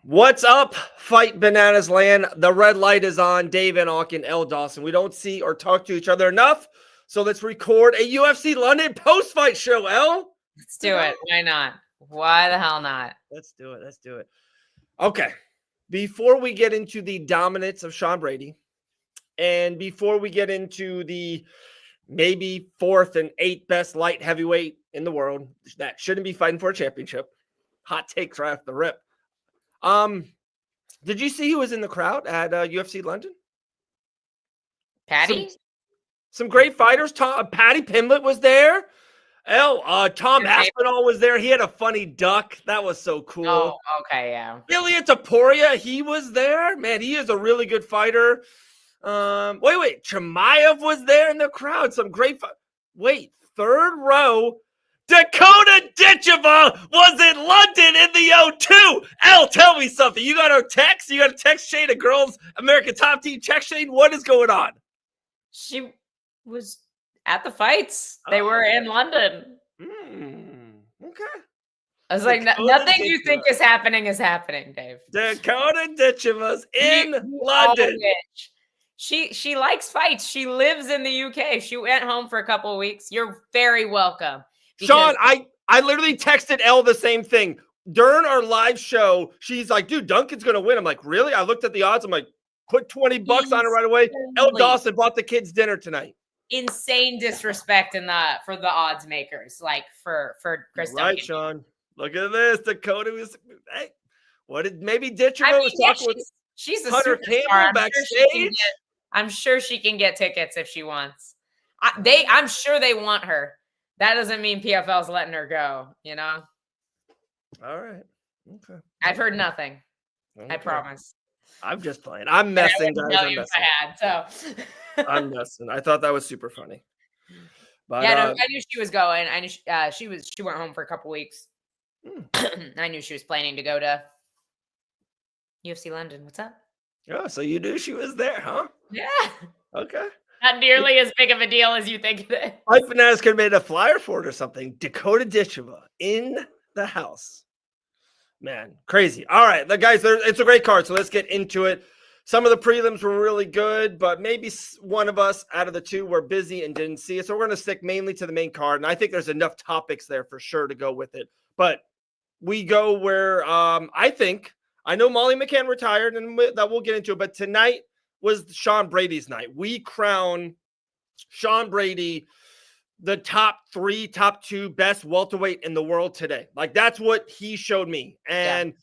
What's up, Fight Bananas Land? The red light is on. Dave and Alkin, L. Dawson. We don't see or talk to each other enough, so let's record a UFC London post-fight show, L. Let's do it. Why not? Why the hell not? Let's do it. Let's do it. Okay. Before we get into the dominance of Sean Brady, and before we get into the maybe fourth and eighth best light heavyweight in the world that shouldn't be fighting for a championship, hot takes right off the rip. Did you see who was in the crowd at UFC London? Patty? Some great fighters. Patty Pimblett was there. Tom Aspinall was there. He had a funny duck. That was so cool. Oh, okay, yeah. Ilya Taporia, he was there. Man, he is a really good fighter. Wait. Chimaev was there in the crowd. Some great third row. Dakota Ditcheva was in London in the O2. L, tell me something. You got a text? You got a text, Shane? A girls' American Top Team text, Shane? What is going on? She was at the fights. They were in London. Okay. I was like, nothing you think is happening, Dave. Dakota Ditcheva's in London. She likes fights. She lives in the UK. She went home for a couple of weeks. You're very welcome. Sean, I literally texted Elle the same thing. During our live show, she's like, dude, Duncan's going to win. I'm like, really? I looked at the odds. I'm like, put $20 on it right away. Elle Dawson bought the kids dinner tonight. Insane disrespect for the odds makers, like for Chris Duncan. Right, Sean. Look at this. Dakota was, hey, what did maybe Ditcheva was talking with she's a Hunter Campbell backstage? I'm sure she can get tickets if she wants. I'm sure they want her. That doesn't mean PFL's letting her go, you know? All right. Okay. I've heard nothing. Okay. I promise. I'm just playing. I'm messing, guys. I'm messing. I thought that was super funny. But, I knew she was going. I knew she went home for a couple weeks. I knew she was planning to go to UFC London. What's up? Oh, so you knew she was there, huh? Yeah. Okay. Not nearly as big of a deal as you think it is. Fight Bananas could have made a flyer for it or something. Dakota Ditcheva in the house. Man, crazy. All right, guys, it's a great card, so let's get into it. Some of the prelims were really good, but maybe one of us out of the two were busy and didn't see it. So we're going to stick mainly to the main card, and I think there's enough topics there for sure to go with it. But we go where I know Molly McCann retired, and that we'll get into it, but tonight was Sean Brady's night. We crown Sean Brady the top 2 best welterweight in the world today. Like, that's what he showed me. And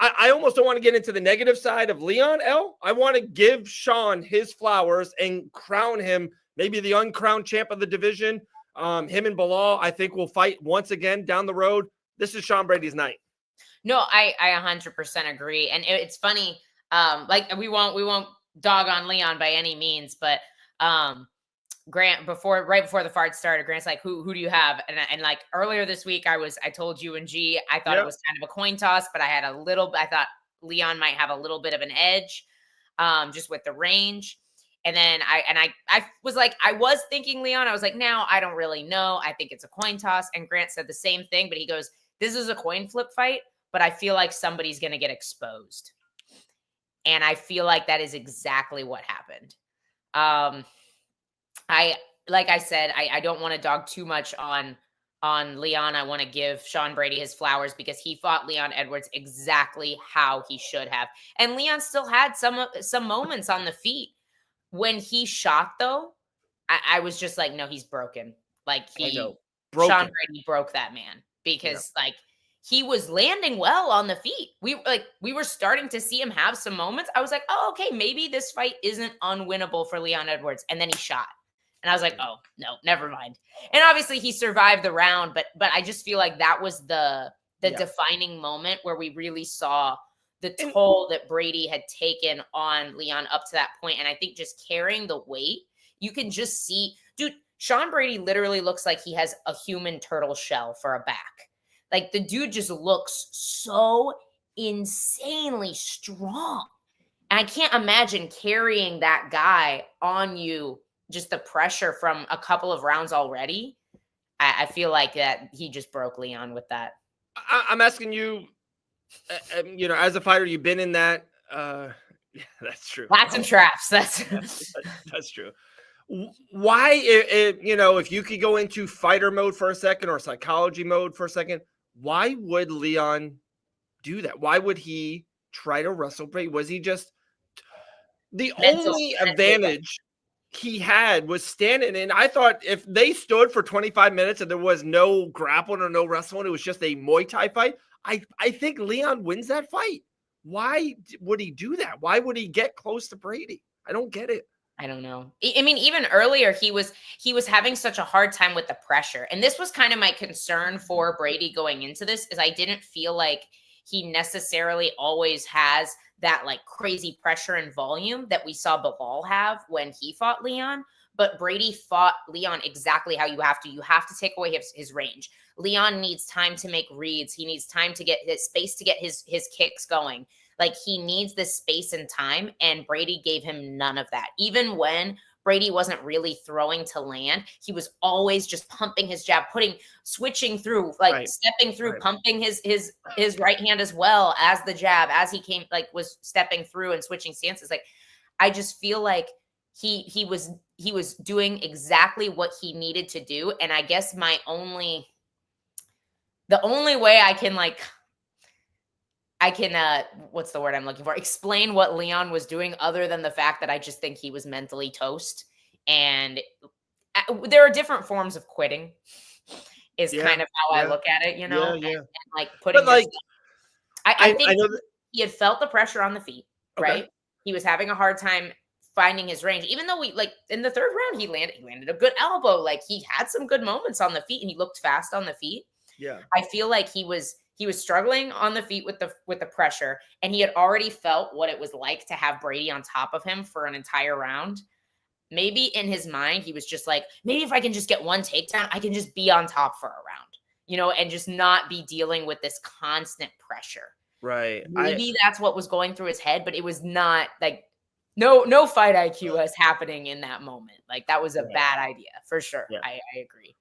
yeah. I almost don't want to get into the negative side of Leon L. I want to give Sean his flowers and crown him maybe the uncrowned champ of the division. Him and Bilal, I think, will fight once again down the road. This is Sean Brady's night. No, I 100% agree. And it's funny. We won't dog on Leon by any means, but Grant, right before the fight started, Grant's like, who do you have? And like earlier this week, I told you and G, I thought it was kind of a coin toss, but I thought Leon might have a little bit of an edge, just with the range. And then I was like, I was thinking Leon. I was like, now I don't really know. I think it's a coin toss. And Grant said the same thing, but he goes, this is a coin flip fight, but I feel like somebody's going to get exposed. And I feel like that is exactly what happened. Like I said, I don't want to dog too much on Leon. I want to give Sean Brady his flowers because he fought Leon Edwards exactly how he should have. And Leon still had some moments on the feet. When he shot, though, I was just like, no, he's broken. Like, Sean Brady broke that man because he was landing well on the feet. We were starting to see him have some moments. I was like, oh, okay, maybe this fight isn't unwinnable for Leon Edwards. And then he shot. And I was like, oh, no, never mind. And obviously he survived the round, but I just feel like that was the defining moment where we really saw the toll that Brady had taken on Leon up to that point. And I think just carrying the weight, you can just see, dude, Sean Brady literally looks like he has a human turtle shell for a back. Like, the dude just looks so insanely strong. And I can't imagine carrying that guy on you, just the pressure from a couple of rounds already. I feel like that he just broke Leon with that. I'm asking you, As a fighter, you've been in that. Yeah, that's true. Lots of traps. That's true. Why, if you could go into fighter mode for a second or psychology mode for a second, why would Leon do that? Why would he try to wrestle Brady? Was he just the only advantage he had was standing? And I thought if they stood for 25 minutes and there was no grappling or no wrestling, it was just a Muay Thai fight, I think Leon wins that fight. Why would he do that? Why would he get close to Brady? I don't get it. I don't know. I mean, even earlier, he was having such a hard time with the pressure. And this was kind of my concern for Brady going into this, is I didn't feel like he necessarily always has that like crazy pressure and volume that we saw Bilal have when he fought Leon. But Brady fought Leon exactly how you have to. You have to take away his range. Leon needs time to make reads. He needs time to get his space to get his kicks going. Like, he needs this space and time, and Brady gave him none of that. Even when Brady wasn't really throwing to land, he was always just pumping his jab, switching through, like stepping through, pumping his right hand as well as the jab, as he came, like was stepping through and switching stances. Like, I just feel like he was doing exactly what he needed to do. And I guess the only way I can what's the word I'm looking for? Explain what Leon was doing, other than the fact that I just think he was mentally toast. And there are different forms of quitting is kind of how I look at it, and like putting, I think I know he had felt the pressure on the feet, right? He was having a hard time finding his range, even though in the third round, he landed a good elbow. Like, he had some good moments on the feet and he looked fast on the feet. Yeah. I feel like he was struggling on the feet with the pressure, and he had already felt what it was like to have Brady on top of him for an entire round. Maybe in his mind, he was just like, maybe if I can just get one takedown, I can just be on top for a round, and just not be dealing with this constant pressure. Right. Maybe that's what was going through his head, but it was not like no fight IQ was happening in that moment. Like, that was a bad idea for sure. Yeah. I agree.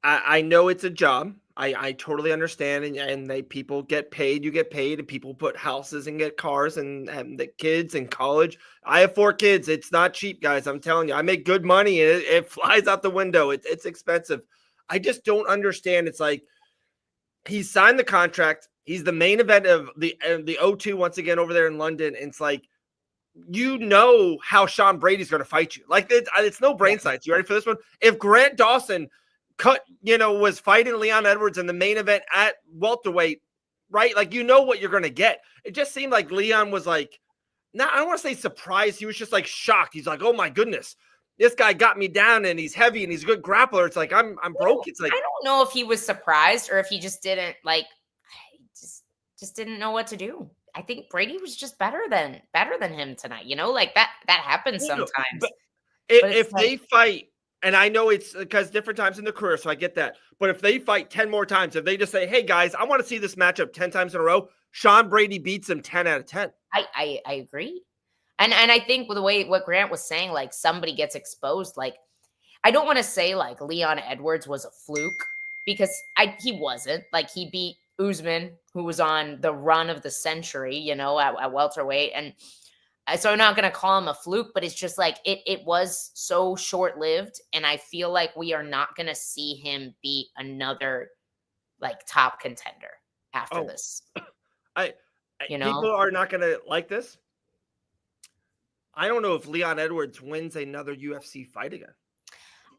I know it's a job. I totally understand, and people get paid. You get paid, and people put houses and get cars and the kids in college. I have 4 kids. It's not cheap, guys. I'm telling you. I make good money, and it flies out the window. It's expensive. I just don't understand. It's like he signed the contract. He's the main event of the O2 once again over there in London. And it's like, how Sean Brady's going to fight you. Like, it's no brain science. You ready for this one? If Grant Dawson was fighting Leon Edwards in the main event at welterweight, right? Like, what you're going to get. It just seemed like Leon was like, I don't want to say surprised. He was just like shocked. He's like, oh my goodness, this guy got me down, and he's heavy and he's a good grappler. It's like, I'm broke. It's like, I don't know if he was surprised or if he just didn't just didn't know what to do. I think Brady was just better than him tonight. Like that happens sometimes. But if they fight, and I know it's because different times in the career, so I get that. But if they fight 10 more times, if they just say, hey, guys, I want to see this matchup 10 times in a row, Sean Brady beats them 10 out of 10. I agree. And I think with the way what Grant was saying, like, somebody gets exposed. Like, I don't want to say like Leon Edwards was a fluke, because he wasn't. Like, he beat Usman, who was on the run of the century, at welterweight. And so I'm not going to call him a fluke, but it's just like it was so short-lived. And I feel like we are not going to see him beat another like top contender after this. People are not going to like this. I don't know if Leon Edwards wins another UFC fight again.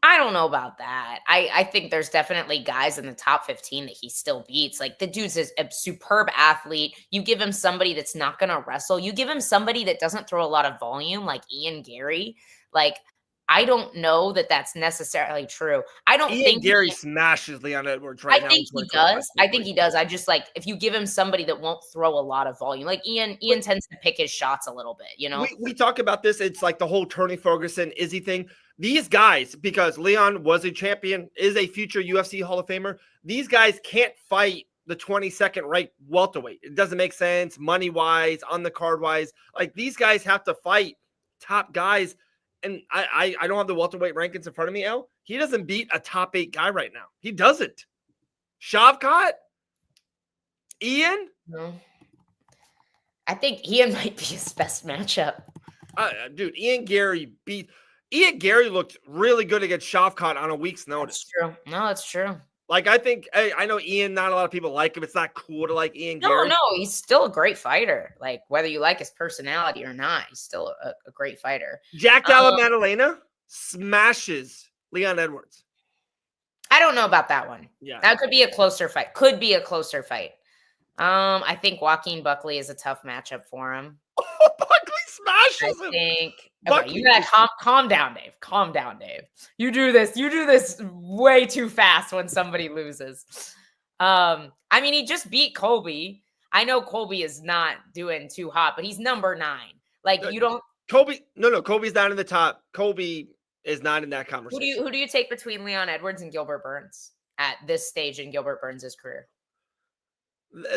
I don't know about that. I think there's definitely guys in the top 15 that he still beats. Like, the dude's a superb athlete. You give him somebody that's not going to wrestle. You give him somebody that doesn't throw a lot of volume, like Ian Gary. Like, I don't know that that's necessarily true. I don't think Gary smashes Leon Edwards right now. I think he does. I think he does. I just, like, if you give him somebody that won't throw a lot of volume, like Ian tends to pick his shots a little bit, We talk about this. It's like the whole Tony Ferguson, Izzy thing. These guys, because Leon was a champion, is a future UFC Hall of Famer, these guys can't fight the 22nd ranked welterweight. It doesn't make sense money-wise, on the card-wise. Like, these guys have to fight top guys. And I don't have the welterweight rankings in front of me, El. He doesn't beat a top 8 guy right now. He doesn't. Shavkat, Ian? No. I think Ian might be his best matchup. Dude, Ian Gary looked really good against Shavkat on a week's notice. That's true. No, that's true. Like, I know Ian, not a lot of people like him. It's not cool to like Ian Gary. No, he's still a great fighter. Like, whether you like his personality or not, he's still a great fighter. Jack Della Maddalena smashes Leon Edwards. I don't know about that one. Yeah. That could be a closer fight. I think Joaquin Buckley is a tough matchup for him. Buckley smashes him. I think. Okay, you gotta calm down, Dave. Calm down, Dave. You do this way too fast when somebody loses. I mean, he just beat Colby. I know Colby is not doing too hot, but he's number 9. Like, you don't. Colby's not in the top. Colby is not in that conversation. Who do you take between Leon Edwards and Gilbert Burns at this stage in Gilbert Burns' career?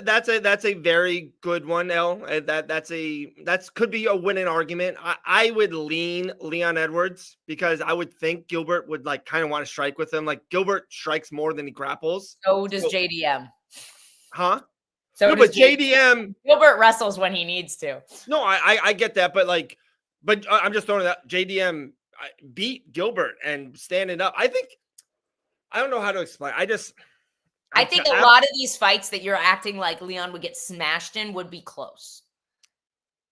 That's a very good one, El. That could be a winning argument. I would lean Leon Edwards because I would think Gilbert would like kind of want to strike with him. Like, Gilbert strikes more than he grapples. So does JDM. Huh? So no, but JDM Gilbert wrestles when he needs to. No, I get that, but I'm just throwing that JDM beat Gilbert and standing up. I don't know how to explain. I think a lot of these fights that you're acting like Leon would get smashed in would be close.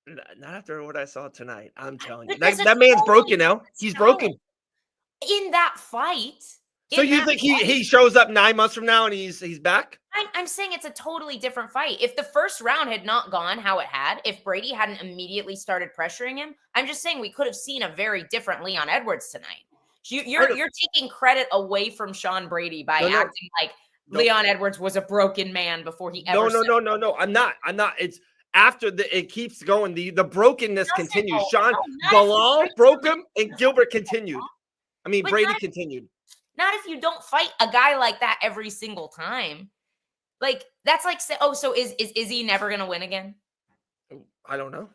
Not after what I saw tonight. I'm telling you. That man's broken now. He's broken. In that fight. So you think he shows up 9 months from now and he's back? I'm saying it's a totally different fight. If the first round had not gone how it had, if Brady hadn't immediately started pressuring him, I'm just saying we could have seen a very different Leon Edwards tonight. You're taking credit away from Sean Brady by acting like Leon Edwards was a broken man before he ever. No. I'm not. It's after it keeps going. The brokenness continues. Bilal broke him and Gilbert continued. I mean, Brady continued. Not if you don't fight a guy like that every single time. Like, that's like, so is he never going to win again? I don't know.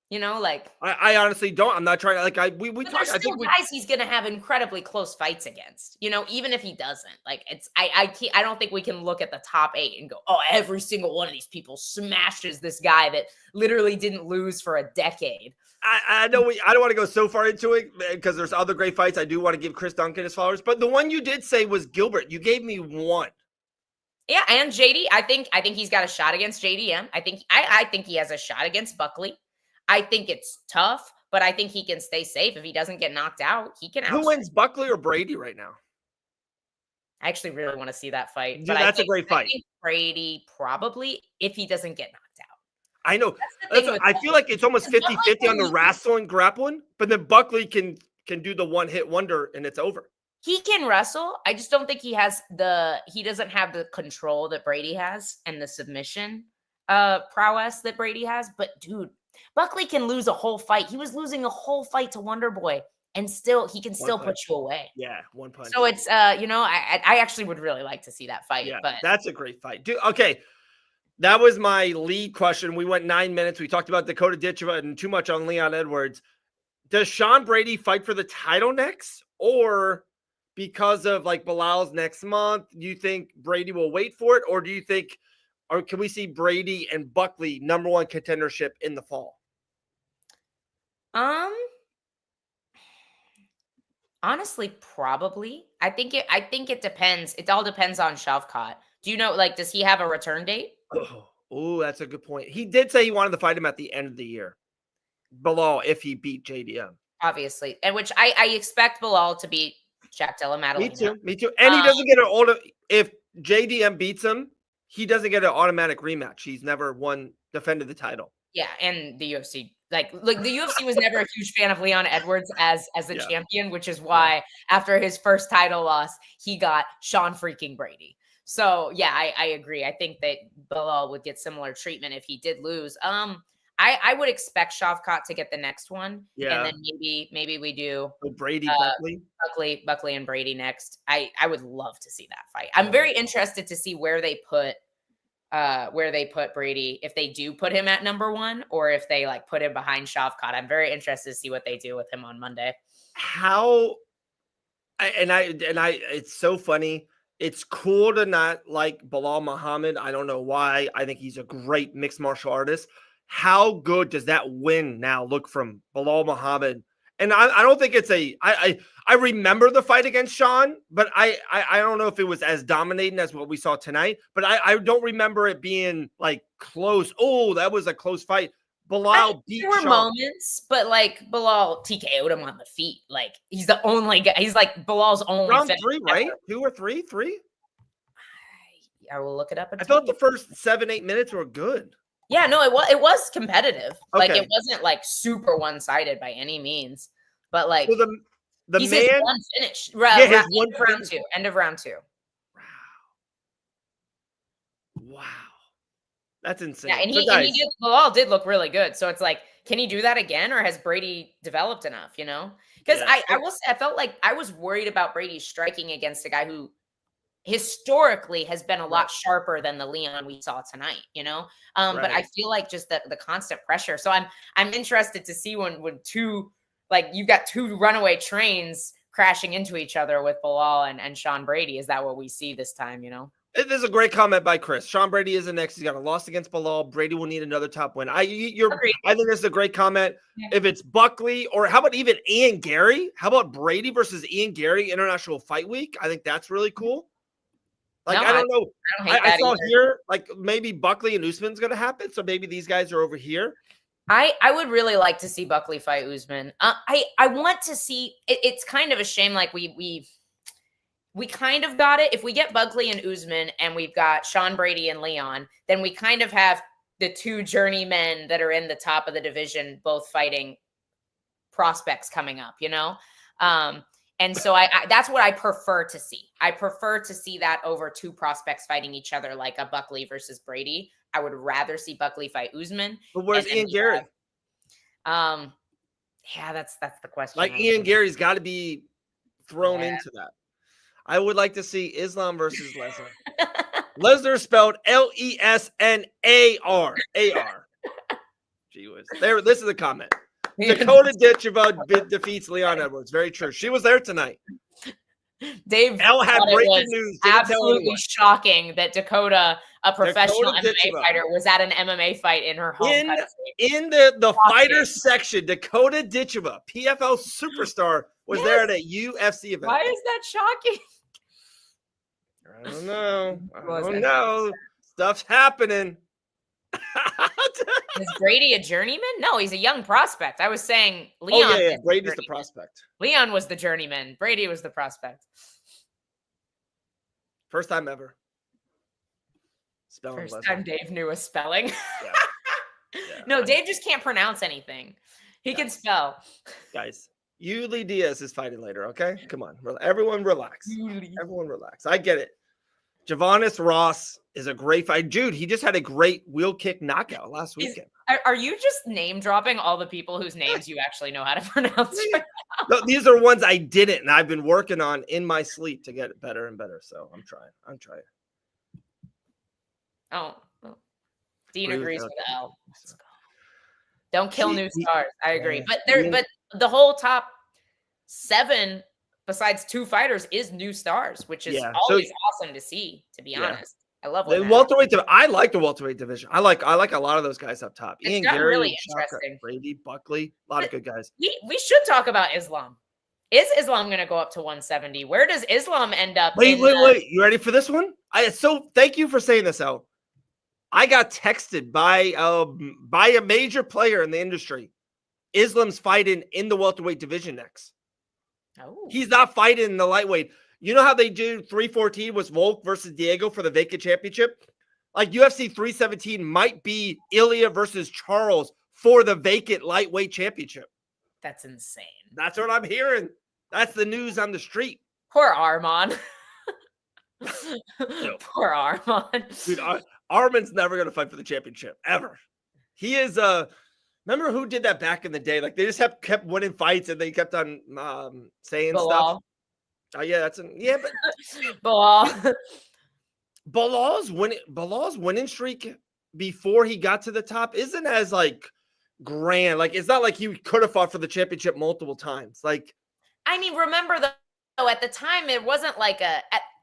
You know, like, I honestly don't. I'm not trying to we talk. I think guys he's going to have incredibly close fights against. You know, even if he doesn't. Like, I don't think we can look at the top 8 and go, oh, every single one of these people smashes this guy that literally didn't lose for a decade. I know I don't want to go so far into it because there's other great fights. I do want to give Chris Duncan his flowers, but the one you did say was Gilbert. You gave me one. Yeah, and JD, I think he's got a shot against JDM. I think he has a shot against Buckley. I think it's tough, but I think he can stay safe if he doesn't get knocked out. He can. Who wins, Buckley or Brady right now? I actually really want to see that fight. Dude, that's a great fight. I think Brady probably, if he doesn't get knocked out. I know. I feel like it's almost 50-50 on the wrestling grappling, but then Buckley can do the one-hit wonder and it's over. He can wrestle. I just don't think he doesn't have the control that Brady has and the submission prowess that Brady has. But dude, Buckley can lose a whole fight. He was losing a whole fight to Wonder Boy and he can still put you away. Yeah, one punch. So it's I actually would really like to see that fight. Yeah, but that's a great fight. Dude, okay. That was my lead question. We went 9 minutes. We talked about Dakota Ditcheva and too much on Leon Edwards. Does Sean Brady fight for the title next? Or because of like Bilal's next month, do you think Brady will wait for it? Or do you think, or can we see Brady and Buckley number 1 contendership in the fall? Honestly, probably. I think it depends. It all depends on Shavkat. Do you know, like, does he have a return date? Oh, that's a good point. He did say he wanted to fight him at the end of the year. Bilal, if he beat JDM. Obviously. And which I expect Bilal to beat Jack Della Maddalena. Me too. And he doesn't get if JDM beats him, he doesn't get an automatic rematch. He's never defended the title. Yeah, and the UFC, like the UFC was never a huge fan of Leon Edwards as a champion, which is why after his first title loss, he got Sean freaking Brady. So yeah, I agree. I think that Bilal would get similar treatment if he did lose. I would expect Shavkat to get the next one. Yeah. And then maybe we do Brady, Buckley and Brady next. I would love to see that fight. I'm very interested to see where they put Brady, if they do put him at number 1 or if they like put him behind Shavkat. I'm very interested to see what they do with him on Monday. It's so funny. It's cool to not like Bilal Muhammad. I don't know why. I think he's a great mixed martial artist. How good does that win now look from Bilal Muhammad? And I don't think it's I remember the fight against Sean, but I don't know if it was as dominating as what we saw tonight. But I don't remember it being like close. Oh, that was a close fight. Bilal beat there were Sean. moments, but like Bilal TKO'd him on the feet. Like he's the only guy. He's like Bilal's only Round 3, right? 2 or 3? 3? I will look it up. I thought the first 7-8 minutes were good. Yeah, no, it was competitive. Okay. Like it wasn't like super one-sided by any means. But like So the he's man, his one finish. his one Round 2. End of round 2. Wow. That's insane. Yeah, and So Bilal did look really good. So it's like, can he do that again, or has Brady developed enough? You know, because Yeah. I will say, I felt like I was worried about Brady striking against a guy who historically has been a lot sharper than the Leon we saw tonight. You know, but I feel like just the constant pressure. So I'm interested to see when two, like, you've got two runaway trains crashing into each other with Bilal and Sean Brady. Is that what we see this time? You know. There's a great comment by Chris. Sean Brady isn't next. He's got a loss against Bilal. Brady will need another top win. I think this is a great comment. Yeah. If it's Buckley, or how about even Ian Gary? How about Brady versus Ian Gary International Fight Week? I think that's really cool. Like, no, I don't know. I saw here, like, maybe Buckley and Usman's going to happen. So maybe these guys are over here. I would really like to see Buckley fight Usman. I want to see. It's kind of a shame. Like we kind of got it. If we get Buckley and Usman and we've got Sean Brady and Leon, then we kind of have the two journeymen that are in the top of the division, both fighting prospects coming up, you know? And so I that's what I prefer to see. I prefer to see that over two prospects fighting each other, like a Buckley versus Brady. I would rather see Buckley fight Usman. But where's Ian Gary? Yeah, that's the question. Like, Ian Gary's got to be thrown into that. I would like to see Islam versus Lesnar. Lesnar spelled Lesnar. Gee whiz. There, this is a comment. Dakota Ditcheva defeats Leon Edwards. Very true. She was there tonight. Dave L had breaking news. Absolutely shocking that Dakota, a professional MMA fighter, was at an MMA fight in her home country. In the fighter section, Dakota Ditcheva, PFL superstar, was there at a UFC event. Why is that shocking? I don't know. I don't know. Stuff's happening. Is Brady a journeyman? No, he's a young prospect. I was saying Leon. Oh, yeah. Brady's the prospect. Leon was the journeyman. Brady was the prospect. First time ever. First time Dave knew a spelling. Yeah. No, Dave just can't pronounce anything. He can spell. Guys, Yuli Diaz is fighting later, okay? Come on. Everyone relax. Everyone relax. I get it. Javonis Ross is a great fight. Dude, he just had a great wheel kick knockout last weekend. Are you just name dropping all the people whose names you actually know how to pronounce right now? No, these are ones I didn't, and I've been working on in my sleep to get it better and better. So I'm trying. Oh, well, Dean agrees with L. Let's go. Don't kill new stars. I agree. But the whole top 7, besides 2 fighters, is new stars, which is always awesome to see, to be honest. I love the welterweight. I like the welterweight division. I like a lot of those guys up top. Ian Gary, really interesting. Brady, Buckley, a lot of good guys. We should talk about Islam. Is Islam going to go up to 170? Where does Islam end up? Wait. You ready for this one? Thank you for saying this, El. I got texted by a major player in the industry. Islam's fighting in the welterweight division next. Oh. He's not fighting in the lightweight. You know how they do 314 was Volk versus Diego for the vacant championship? Like, UFC 317 might be Ilya versus Charles for the vacant lightweight championship. That's insane. That's what I'm hearing. That's the news on the street. Poor Arman. Poor Arman. Dude, Arman's never going to fight for the championship, ever. He is remember who did that back in the day? Like, they just kept winning fights and they kept on saying Bilal. stuff. Oh, yeah, but Bilal. Bilal's winning streak before he got to the top isn't as like grand. Like, it's not like he could have fought for the championship multiple times. Like, I mean, remember though, at the time, it wasn't like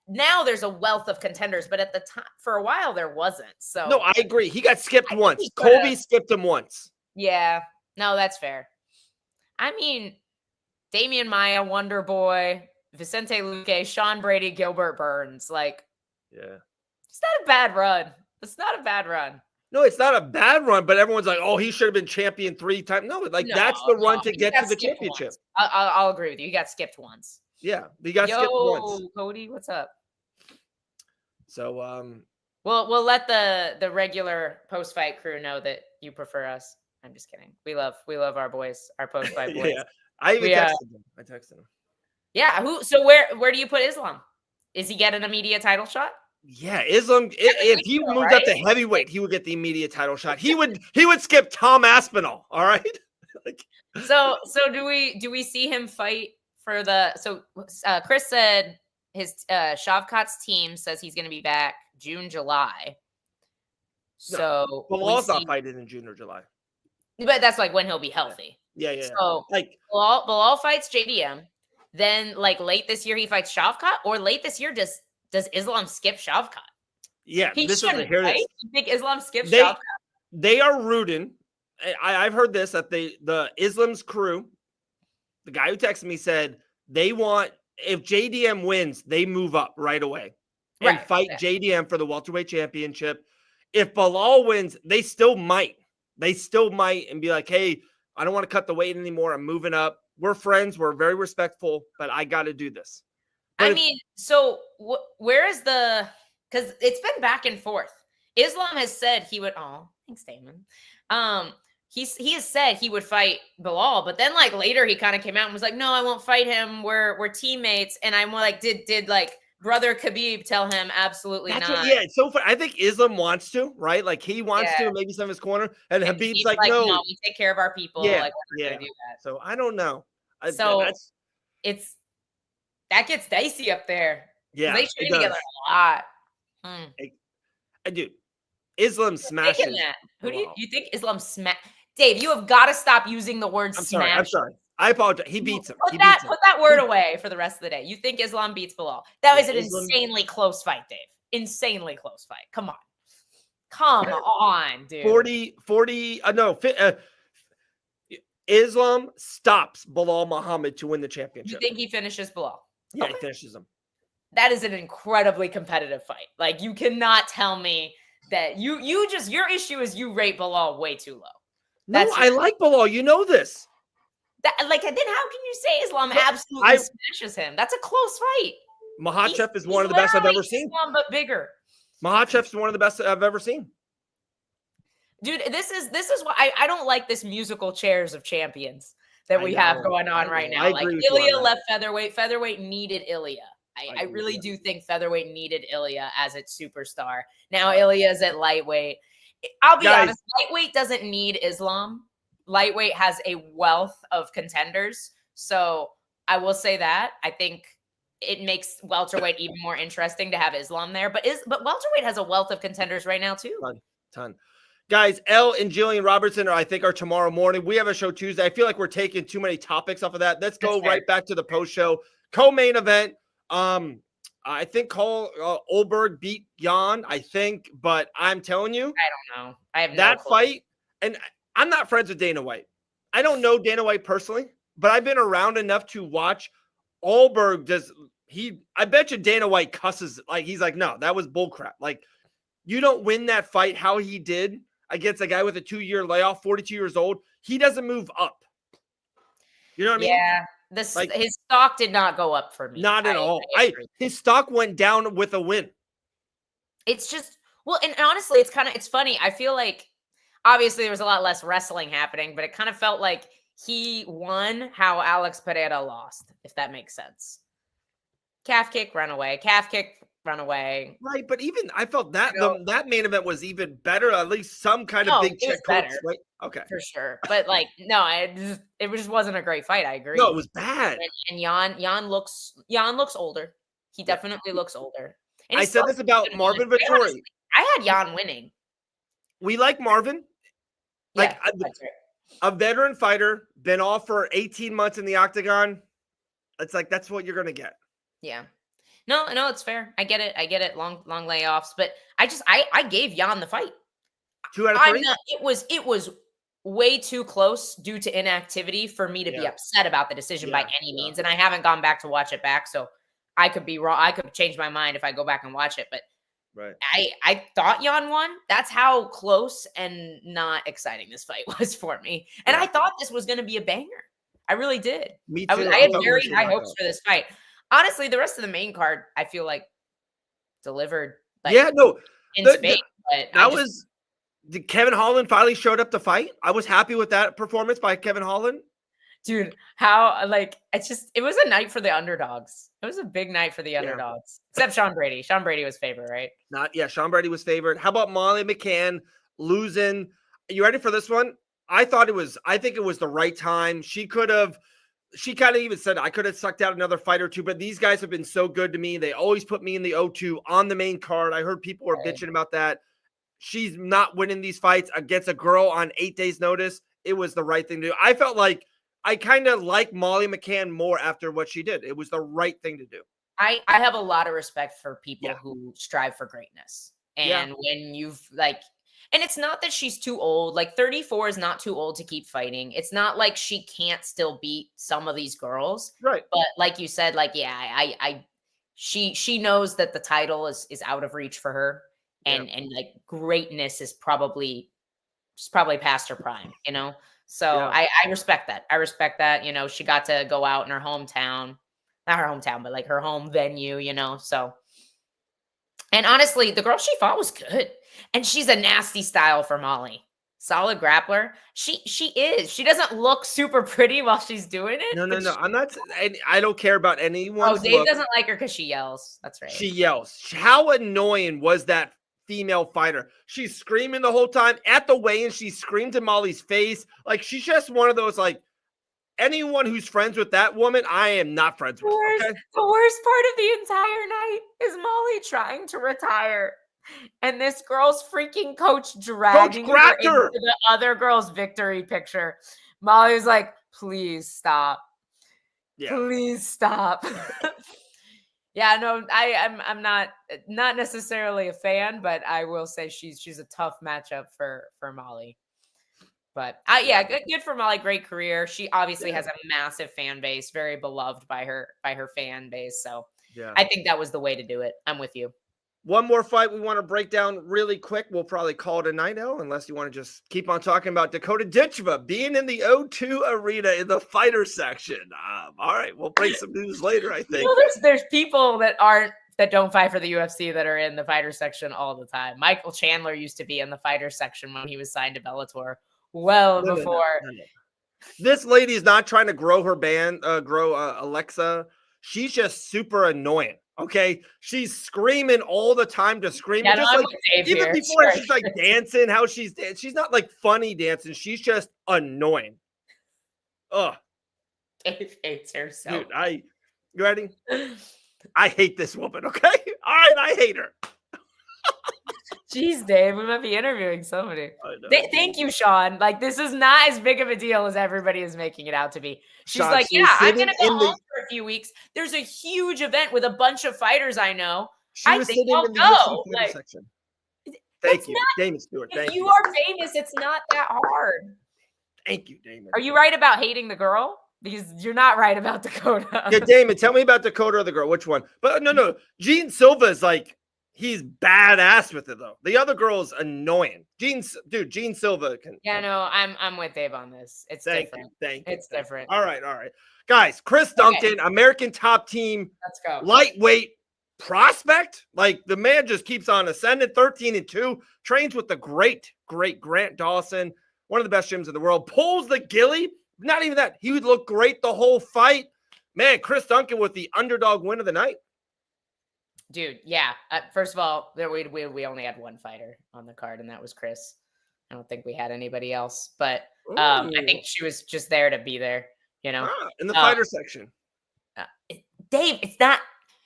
now there's a wealth of contenders, but at the time, for a while, there wasn't. So No, I agree. He got skipped I think once. he coulda- Colby skipped him once. Yeah, no, that's fair. I mean, Damian Maia, Wonder Boy, Vicente Luque, Sean Brady, Gilbert Burns. Like, Yeah. it's not a bad run. It's not a bad run. No, it's not a bad run, but everyone's like, "Oh, he should have been champion 3 times." No, like that's the run to He get got to the skipped championship. once. I'll agree with you. He got skipped once. Yeah, he got skipped once. Yo, Cody, what's up? So, We'll let the regular post fight crew know that you prefer us. I'm just kidding. We love our boys, our post fight boys. yeah, I even texted him. I texted him. Yeah. So where do you put Islam? Is he getting an immediate title shot? Yeah, Islam. If he moved up to heavyweight, he would get the immediate title shot. He would skip Tom Aspinall. All right. Like, so do we see him fight for the? So Chris said his Shavkat's team says he's going to be back June, July. So Bilal's not fighting in June or July. But that's like when he'll be healthy. Yeah. So like Bilal fights JDM. Then like late this year he fights Shavkat, or late this year does Islam skip Shavkat? Yeah, He shouldn't, right? You think Islam skips they, Shavkat? They are rooting. I've heard this that the Islam's crew, the guy who texted me said they want, if JDM wins, they move up right away and fight JDM for the welterweight championship. If Bilal wins, they still might and be like, hey, I don't want to cut the weight anymore. I'm moving up. We're friends. We're very respectful, but I got to do this. But so where is because it's been back and forth. Islam has said he would, thanks, Damon. He has said he would fight Bilal, but then like later he kind of came out and was like, no, I won't fight him. We're teammates. And I'm like, did like brother Khabib tell him absolutely not? It's so funny. I think Islam wants to, right? Like he wants to, maybe some of his corner, and Khabib's like, no, we take care of our people. Yeah, like, we're not gonna do that. So I don't know. That gets dicey up there. Yeah, they train together a lot. Dude, Islam smashes. Who do you think Islam smash? Dave, you have got to stop using the word smash. I'm sorry. I apologize. He beats him. Put that word away for the rest of the day. You think Islam beats Bilal? That was an insanely close fight, Dave. Insanely close fight. Come on, dude. Islam stops Bilal Muhammad to win the championship. You think he finishes Bilal? Yeah, he finishes him. That is an incredibly competitive fight. Like, you cannot tell me that your issue is you rate Bilal way too low. I like Bilal. You know this. Then how can you say Islam absolutely smashes him? That's a close fight. Makhachev is one of the best I've ever seen. Islam, but bigger. Makhachev's one of the best I've ever seen. Dude, this is why I don't like this musical chairs of champions that we have going on right now. Like Ilya left featherweight. Featherweight needed Ilya. I really do think featherweight needed Ilya as its superstar. Now Ilya's at lightweight. I'll be honest, lightweight doesn't need Islam. Lightweight has a wealth of contenders. So I will say that. I think it makes welterweight even more interesting to have Islam there. But welterweight has a wealth of contenders right now too. Ton. Guys, Elle and Jillian Robertson are tomorrow morning. We have a show Tuesday. I feel like we're taking too many topics off of that. Let's go right back to the post show. Co-main event. I think Cole Olberg beat Jan, but I'm telling you, I don't know. I have that fight, and I'm not friends with Dana White. I don't know Dana White personally, but I've been around enough to watch. Olberg I bet you Dana White cusses, like he's like, no, that was bullcrap. Like, you don't win that fight how he did against a guy with a 2-year layoff, 42 years old. He doesn't move up. You know what I mean? Yeah. His stock did not go up for me. Not at all. His stock went down with a win. It's just, and honestly, it's funny. I feel like obviously there was a lot less wrestling happening, but it kind of felt like he won how Alex Pereira lost, if that makes sense. Calf kick, run away. Calf kick, run away. Right, but even I felt that that main event was even better. At least some kind of big check. Better, right? Okay, for sure. But no, it just wasn't a great fight. I agree. No, it was bad. And Jan looks older. He definitely looks older. And I said this about Marvin Vettori. I had Jan winning. We like Marvin. A veteran fighter, been off for 18 months in the octagon. It's like that's what you're gonna get. Yeah. No, no, it's fair. I get it. I get it. Long layoffs, but I gave Jan the fight. 2 out of I'm 3? not. It was way too close due to inactivity for me to be Yeah. upset about the decision by Yeah, any yeah. means. And I haven't gone back to watch it back, so I could be wrong. I could change my mind if I go back and watch it. But Right. I thought Jan won. That's how close and not exciting this fight was for me. And Yeah. I thought this was going to be a banger. I really did. Me I too. had thought we were very seeing high that hopes out. for this fight. Honestly, the rest of the main card, I feel like delivered like Yeah, no. in The spades. But that was Kevin Holland finally showed up to fight. I was happy with that performance by Kevin Holland. dude, how it was a night for the underdogs. It was a big night for the underdogs. Except Sean Brady. Sean Brady was favored, right? Sean Brady was favored. How about Molly McCann losing? You ready for this one? I think it was the right time. She kind of even said I could have sucked out another fight or two, but these guys have been so good to me. They always put me in the O2 on the main card. I heard people were bitching about that. She's not winning these fights against a girl on 8 days notice. It was the right thing to do. I felt like I kind of like Molly McCann more after what she did. It was the right thing to do. I have a lot of respect for people Yeah. who strive for greatness. Yeah. And when and it's not that she's too old. Like 34 is not too old to keep fighting. It's not like she can't still beat some of these girls. Right. But like you said, she knows that the title is out of reach for her. And like greatness is probably past her prime, you know? So Yeah. I respect that. I respect that. You know, she got to go out in her hometown, not her hometown, but like her home venue, you know? So, and honestly, the girl she fought was good. And she's a nasty style for Molly. Solid grappler. She is. She doesn't look super pretty while she's doing it. No. But I'm not. I don't care about anyone's Dave look. doesn't like her because she yells. That's right. She yells. How annoying was that female fighter? She's screaming the whole time at the weigh-in. She screamed in Molly's face. Like she's just one of those like anyone who's friends with that woman, I am not friends with. Okay? The worst part of the entire night is Molly trying to retire. And this girl's freaking coach dragging her into the other girl's victory picture. Molly's like, please stop. Yeah. Please stop. Yeah, no, I'm not necessarily a fan, but I will say she's a tough matchup for Molly. But good for Molly. Great career. She obviously has a massive fan base, very beloved by her fan base. So I think that was the way to do it. I'm with you. One more fight we want to break down really quick. We'll probably call it a night, unless you want to just keep on talking about Dakota Ditcheva being in the O2 arena in the fighter section. All right, we'll break some news later, I think. There's people that don't fight for the UFC that are in the fighter section all the time. Michael Chandler used to be in the fighter section when he was signed to Bellator. Before. No. This lady is not trying to grow her band, Alexa. She's just super annoying. Okay, she's screaming all the time to scream. Yeah, just even before she's like dancing, how she's not like funny dancing. She's just annoying. Ugh. Dave hates her so. Dude, you ready? I hate this woman. Okay, all right, I hate her. Jeez, Dave, we might be interviewing somebody. Thank you, Sean. Like, this is not as big of a deal as everybody is making it out to be. She's Sean, I'm going to go home for a few weeks. There's a huge event with a bunch of fighters I know. I think I'll go. Section. Thank you, Damon Stewart. If you are famous, it's not that hard. Thank you, Damon. Are you right about hating the girl? Because you're not right about Dakota. Yeah, Damon, tell me about Dakota or the girl. Which one? But no. Gene Silva is like, he's badass with it though. The other girl is annoying. Gene Silva can. Yeah, no, I'm with Dave on this. It's different. It's different. All right, guys. Chris Duncan, American Top Team. Let's go. Lightweight prospect. Like the man just keeps on ascending. 13-2. Trains with the great Grant Dawson, one of the best gyms in the world. Pulls the ghillie. Not even that. He would look great the whole fight. Man, Chris Duncan with the underdog win of the night. Dude, yeah. First of all, we only had one fighter on the card, and that was Chris. I don't think we had anybody else, but I think she was just there to be there, you know. In the fighter section. Dave, it's not.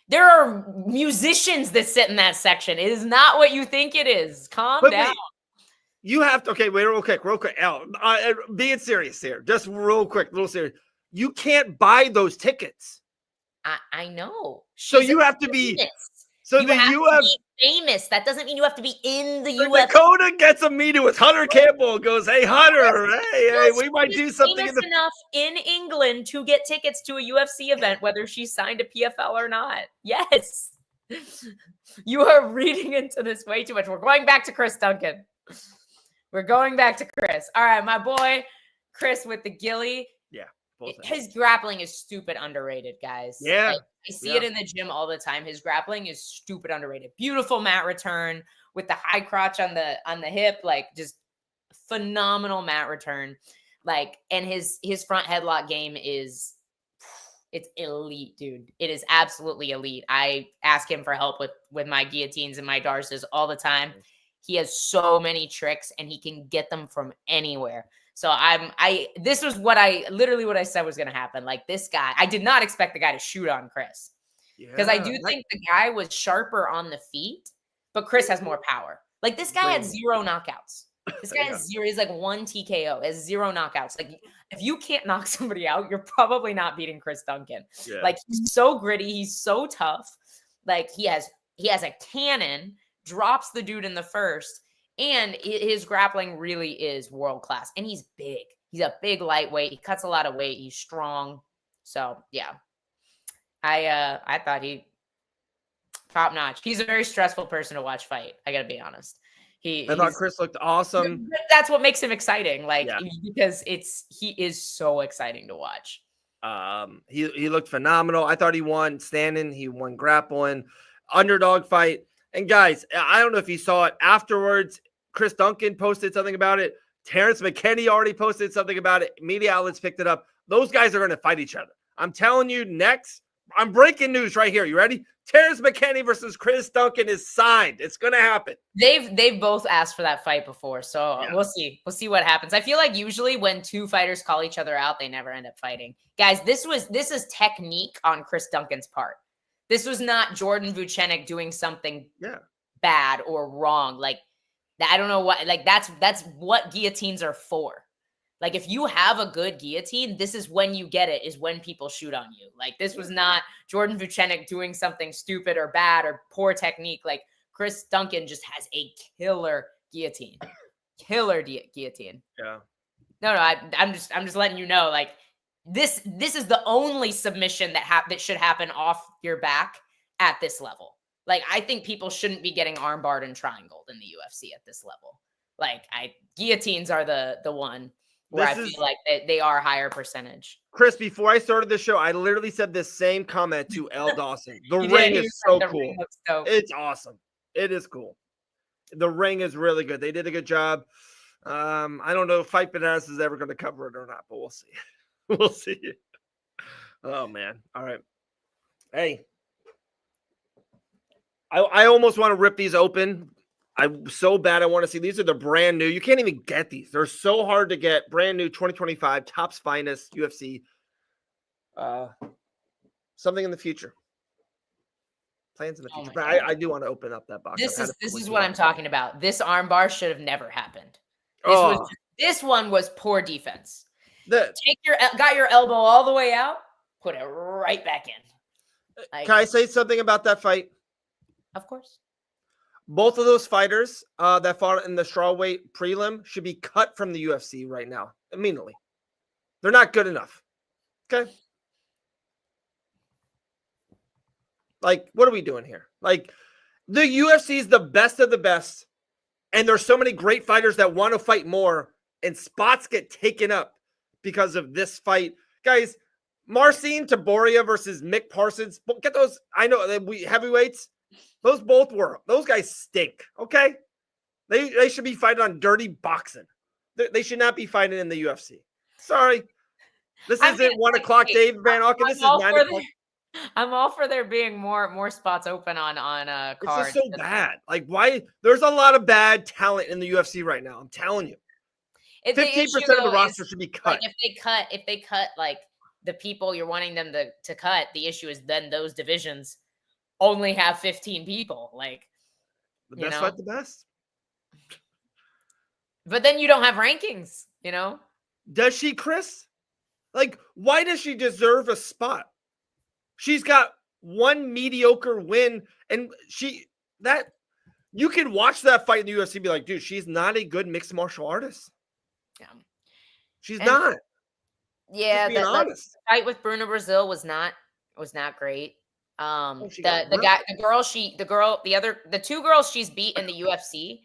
There are musicians that sit in that section. It is not what you think it is. Calm down. Wait, you have to. Okay, wait, real quick. Al, being serious here, just real quick, little serious. You can't buy those tickets. I know. So She's you have to be. famous. So You the have to UFC. be famous. That doesn't mean you have to be in the So UFC. Dakota gets a meeting with Hunter Campbell. Goes, hey Hunter, hey, we might do something in famous the. enough in England to get tickets to a UFC event, whether she's signed a PFL or not. Yes. You are reading into this way too much. We're going back to Chris Duncan. We're going back to Chris. All right, my boy, Chris with the Gilly. Yeah. His grappling is stupid underrated, guys. Yeah. Like, I see it in the gym all the time. His grappling is stupid underrated. Beautiful mat return with the high crotch on the hip, like just phenomenal mat return. Like, and his front headlock game is it's elite, dude. It is absolutely elite. I ask him for help with my guillotines and my darces all the time. He has so many tricks and he can get them from anywhere. So this was literally what I said was going to happen. Like this guy, I did not expect the guy to shoot on Chris because I do think the guy was sharper on the feet, but Chris has more power. Like this guy had 0 knockouts. This guy has 0. He's like 1 TKO, has 0 knockouts. Like if you can't knock somebody out, you're probably not beating Chris Duncan. Yeah. Like he's so gritty. He's so tough. Like he has a cannon, drops the dude in the first. And his grappling really is world class. And he's big. He's a big lightweight. He cuts a lot of weight. He's strong. So yeah. I thought he top notch. He's a very stressful person to watch fight. I gotta be honest. I thought Chris looked awesome. That's what makes him exciting. Like because he is so exciting to watch. He looked phenomenal. I thought he won standing. He won grappling. Underdog fight. And guys, I don't know if you saw it afterwards. Chris Duncan posted something about it. Terrence McKinney already posted something about it. Media outlets picked it up. Those guys are going to fight each other. I'm telling you, next, I'm breaking news right here. You ready? Terrence McKinney versus Chris Duncan is signed. It's going to happen. They've both asked for that fight before, so we'll see. We'll see what happens. I feel like usually when two fighters call each other out, they never end up fighting. Guys, this is technique on Chris Duncan's part. This was not Jordan Vucenic doing something bad or wrong. Like, I don't know what, like, that's what guillotines are for. Like, if you have a good guillotine, this is when you get it, is when people shoot on you. Like, this was not Jordan Vucenic doing something stupid or bad or poor technique. Like, Chris Duncan just has a killer guillotine. Guillotine. Yeah. No, I'm just letting you know, like, this is the only submission that should happen off your back at this level. Like, I think people shouldn't be getting armbarred and triangled in the UFC at this level. Like, guillotines are the one where I feel like they are higher percentage. Chris, before I started the show, I literally said this same comment to L. Dawson. The ring is so cool. It's awesome. It is cool. The ring is really good. They did a good job. I don't know if Fight Bananas is ever going to cover it or not, but we'll see. We'll see. Oh, man. All right. Hey. I almost want to rip these open. I'm so bad I want to see. These are the brand new. You can't even get these. They're so hard to get. Brand new 2025 Topps Finest UFC. Something in the future. Plans in the future. But I do want to open up that box. This is what I'm talking about. This armbar should have never happened. This one was poor defense. Got your elbow all the way out, put it right back in. Like, can I say something about that fight? Of course. Both of those fighters that fought in the strawweight prelim should be cut from the UFC right now, immediately. They're not good enough. Okay. Like, what are we doing here? Like, the UFC is the best of the best, and there's so many great fighters that want to fight more, and spots get taken up because of this fight. Guys, Marcin Tybura versus Mick Parsons. Get those. I know we heavyweights. Those guys stink. Okay. They should be fighting on dirty boxing. They should not be fighting in the UFC. Sorry. This isn't 1 o'clock, Dave Van Auken. This is 9 o'clock. I'm all for there being more spots open on cards. It's just so bad. Like, why? There's a lot of bad talent in the UFC right now. I'm telling you. 15% of the roster should be cut. Like, if they cut like the people you're wanting them to cut, the issue is then those divisions only have 15 people. Like, the best fight the best. But then you don't have rankings, Does she, Chris? Like, why does she deserve a spot? She's got one mediocre win, and you can watch that fight in the UFC and be like, dude, she's not a good mixed martial artist. Yeah. She's not. Yeah, Just being that honest. fight with Bruno Brazil was not great. The two girls she's beat in the UFC,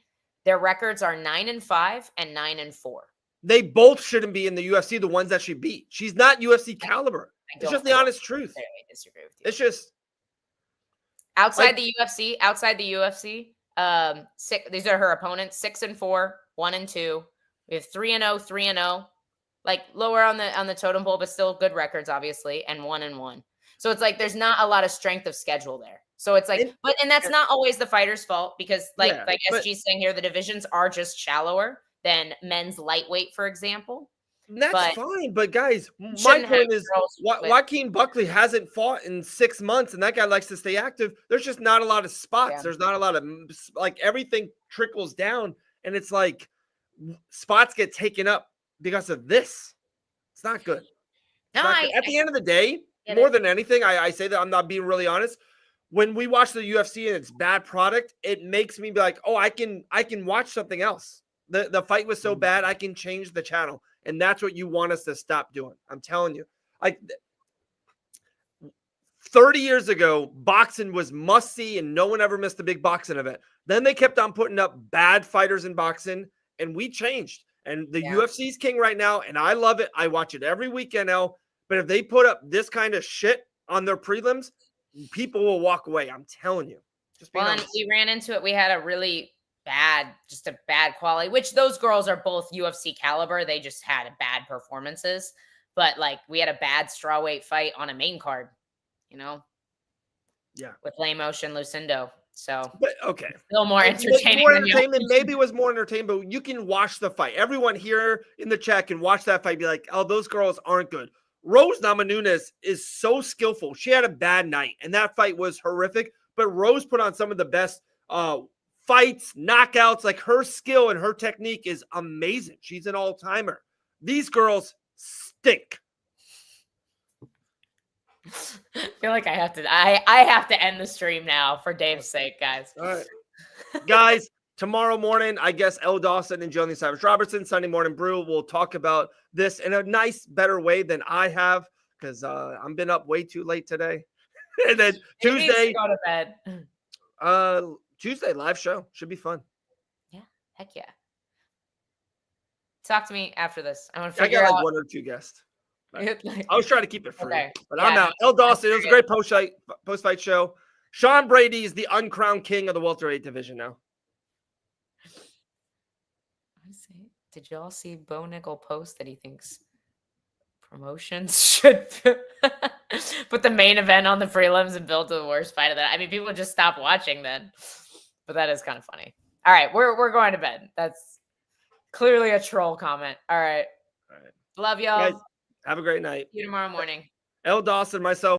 their records are 9-5 and 9-4. They both shouldn't be in the UFC, the ones that she beat. She's not UFC caliber. It's just the honest truth. I disagree with you. It's just outside the UFC, these are her opponents: 6-4, 1-2. We have 3-0, 3-0. Like lower on the totem pole, but still good records, obviously, and 1-1. So it's like there's not a lot of strength of schedule there. So it's like, and that's not always the fighter's fault because, like SG's saying here, the divisions are just shallower than men's lightweight, for example. That's fine, but guys, my point is, Joaquin Buckley hasn't fought in 6 months, and that guy likes to stay active. There's just not a lot of spots. Yeah. There's not a lot of everything trickles down, and it's like spots get taken up because of this. It's not good. At the end of the day, more than anything, I say that I'm not being really honest. When we watch the UFC and it's bad product, it makes me be like, oh, I can watch something else. The fight was so bad, I can change the channel. And that's what you want us to stop doing. I'm telling you. 30 years ago, boxing was must-see and no one ever missed a big boxing event. Then they kept on putting up bad fighters in boxing, and we changed. And the UFC's king right now, and I love it. I watch it every weekend now. But if they put up this kind of shit on their prelims, people will walk away. I'm telling you. And we ran into it. We had a really bad quality, which those girls are both UFC caliber. They just had bad performances. But like we had a bad strawweight fight on a main card, Yeah. With Lemos and Lucindo. So, but okay, still more entertaining. Maybe it was more entertaining, but you can watch the fight. Everyone here in the chat can watch that fight. Be like, oh, those girls aren't good. Rose Namajunas is so skillful. She had a bad night, and that fight was horrific. But Rose put on some of the best fights, knockouts. Like her skill and her technique is amazing. She's an all-timer. These girls stink. I feel like I have to end the stream now for Dave's sake, guys. All right. Guys, tomorrow morning, I guess Elle Dawson and Jillian Savage Robertson, Sunday Morning Brew, will talk about this in a nice, better way than I have, because I've been up way too late today. And then Tuesday, go to bed. Tuesday live show should be fun. Yeah, heck yeah. Talk to me after this. I want to I figure got out 1 or 2 guests. I was trying to keep it free, but I'm out. Elle Dawson, it was a great post-fight show. Sean Brady is the uncrowned king of the welterweight division now. Did y'all see Bo Nickel post that he thinks promotions should put the main event on the prelims and build to the worst fight of that? I mean, people just stop watching then. But that is kind of funny. All right, we're going to bed. That's clearly a troll comment. All right. Love y'all. Guys, have a great night. See you tomorrow morning. Elle Dawson, myself.